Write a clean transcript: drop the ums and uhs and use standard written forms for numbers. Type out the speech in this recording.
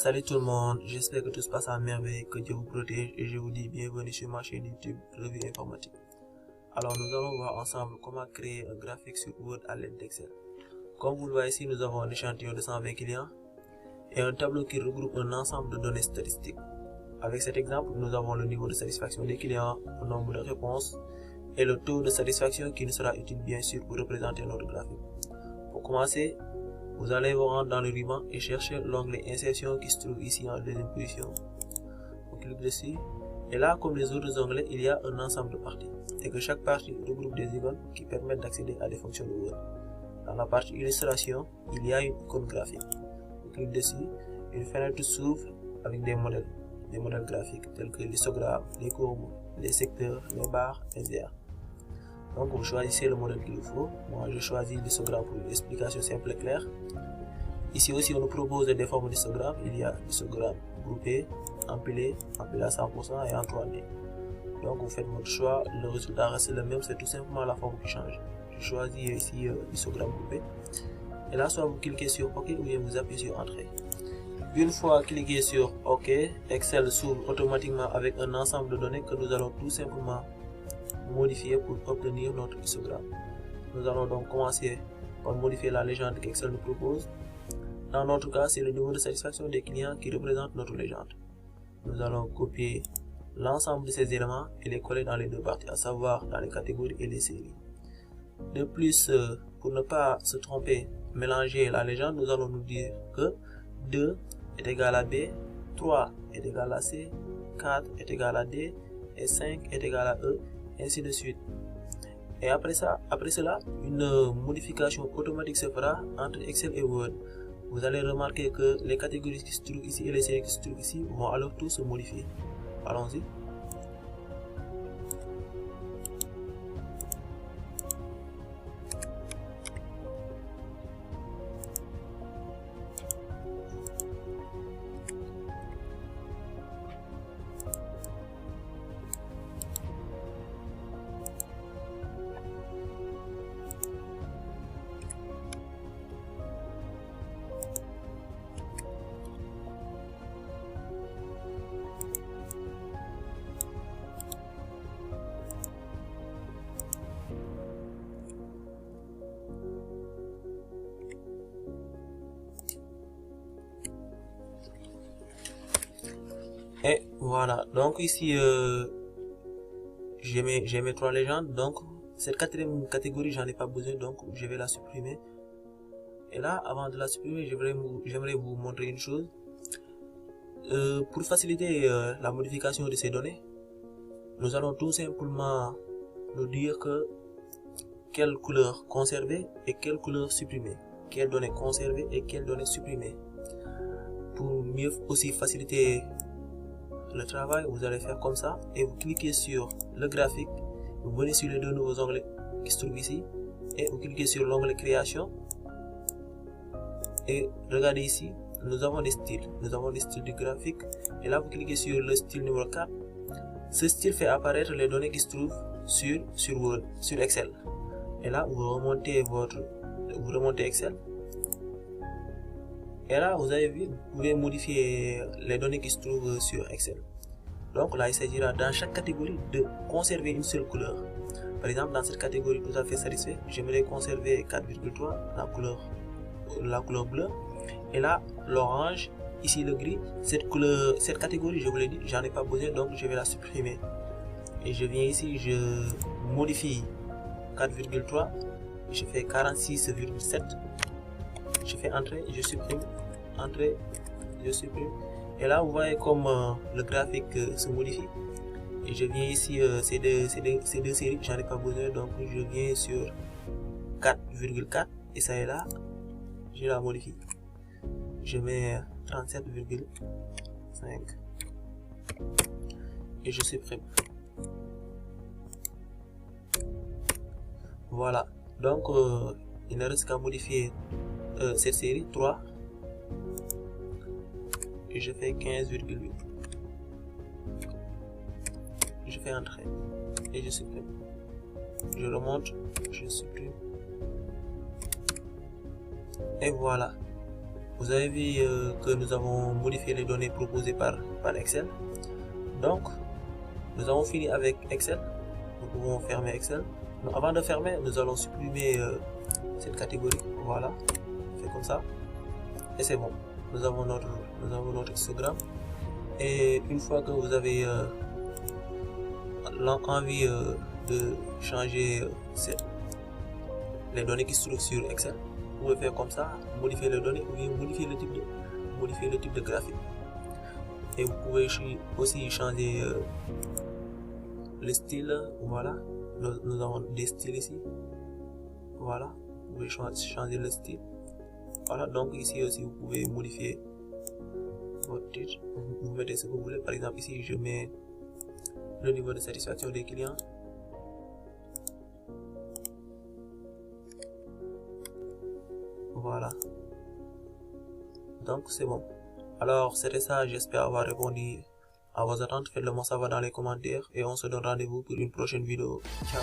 Salut tout le monde, j'espère que tout se passe à merveille, que Dieu vous protège et je vous dis bienvenue sur ma chaîne YouTube Revue Informatique. Alors nous allons voir ensemble comment créer un graphique sur Word à l'aide d'Excel. Comme vous le voyez ici, nous avons un échantillon de 120 clients et un tableau qui regroupe un ensemble de données statistiques. Avec cet exemple, nous avons le niveau de satisfaction des clients, le nombre de réponses et le taux de satisfaction qui nous sera utile bien sûr pour représenter notre graphique. Pour commencer, vous allez vous rendre dans le ruban et chercher l'onglet insertion qui se trouve ici en deuxième position. Vous cliquez dessus et là, comme les autres onglets, il y a un ensemble de parties et que chaque partie regroupe des icônes qui permettent d'accéder à des fonctions de Word. Dans la partie illustration, il y a une icône graphique. Vous cliquez dessus, une fenêtre s'ouvre avec des modèles graphiques tels que l'histogramme, les courbes, les secteurs, les barres, etc. Donc vous choisissez le modèle qu'il vous faut. Moi je choisis l'histogramme pour une explication simple et claire. Ici aussi on nous propose des formes d'histogramme. Il y a l'histogramme groupé, empilé à 100% et en 3D. Donc vous faites votre choix, le résultat reste le même, c'est tout simplement la forme qui change. Je choisis ici l'histogramme groupé. Et là soit vous cliquez sur OK ou bien vous appuyez sur Entrée. Une fois cliqué sur OK, Excel s'ouvre automatiquement avec un ensemble de données que nous allons tout simplement modifier pour obtenir notre histogramme. Nous allons donc commencer par modifier la légende qu'Excel nous propose. Dans notre cas, c'est le niveau de satisfaction des clients qui représente notre légende. Nous allons copier l'ensemble de ces éléments et les coller dans les deux parties, à savoir dans les catégories et les séries. De plus, pour ne pas se tromper, mélanger la légende, nous allons nous dire que 2 est égal à B, 3 est égal à C, 4 est égal à D et 5 est égal à E, ainsi de suite. Et après cela, une modification automatique se fera entre Excel et Word. Vous allez remarquer que les catégories qui se trouvent ici et les séries qui se trouvent ici vont alors tous se modifier. Allons-y. Et voilà, donc ici j'ai mes 3 légendes, donc cette quatrième catégorie j'en ai pas besoin, donc je vais la supprimer. Et là, avant de la supprimer, j'aimerais vous montrer une chose. Pour faciliter la modification de ces données, nous allons tout simplement nous dire que quelle couleur conserver et quelle couleur supprimer, quelles données conserver et quelles données supprimer. Pour mieux aussi faciliter le travail, vous allez faire comme ça et vous cliquez sur le graphique, vous venez sur les deux nouveaux onglets qui se trouvent ici et vous cliquez sur l'onglet création et regardez ici, nous avons des styles du graphique et là vous cliquez sur le style numéro 4. Ce style fait apparaître les données qui se trouvent sur Word, sur Excel. Et là vous remontez Excel. Et là, vous avez vu, vous pouvez modifier les données qui se trouvent sur Excel. Donc là, il s'agira dans chaque catégorie de conserver une seule couleur. Par exemple, dans cette catégorie tout à fait satisfait, j'aimerais conserver 4,3, la couleur bleue. Et là, l'orange, ici le gris, cette catégorie, je vous l'ai dit, j'en ai pas besoin, donc je vais la supprimer. Et je viens ici, je modifie 4,3, je fais 46,7. Je fais Entrée, je supprime, Entrée, je supprime. Et là, vous voyez comme le graphique se modifie. Et je viens ici, ces deux séries, j'en ai pas besoin, donc je viens sur 4,4 et ça est là, je la modifie. Je mets 37,5 et je supprime. Voilà, donc il ne reste qu'à modifier cette série 3 et je fais 15,8. Je fais Entrée et je supprime. Je remonte, je supprime et voilà. Vous avez vu que nous avons modifié les données proposées par Excel. Donc, nous avons fini avec Excel. Nous pouvons fermer Excel. Donc, avant de fermer, nous allons supprimer cette catégorie. Voilà, on fait comme ça. Et c'est bon. Nous avons notre histogramme. Et une fois que vous avez envie de changer les données qui se trouvent sur Excel, vous pouvez faire comme ça, modifier les données ou bien modifier le type de graphique. Et vous pouvez aussi changer le style. Voilà, nous avons des styles ici. Voilà, vous pouvez changer le style. Voilà, donc ici aussi vous pouvez modifier votre titre. Vous mettez ce que vous voulez. Par exemple, ici je mets le niveau de satisfaction des clients. Voilà, donc c'est bon. Alors c'était ça, j'espère avoir répondu à vos attentes. Faites-le moi savoir dans les commentaires et on se donne rendez-vous pour une prochaine vidéo. Ciao.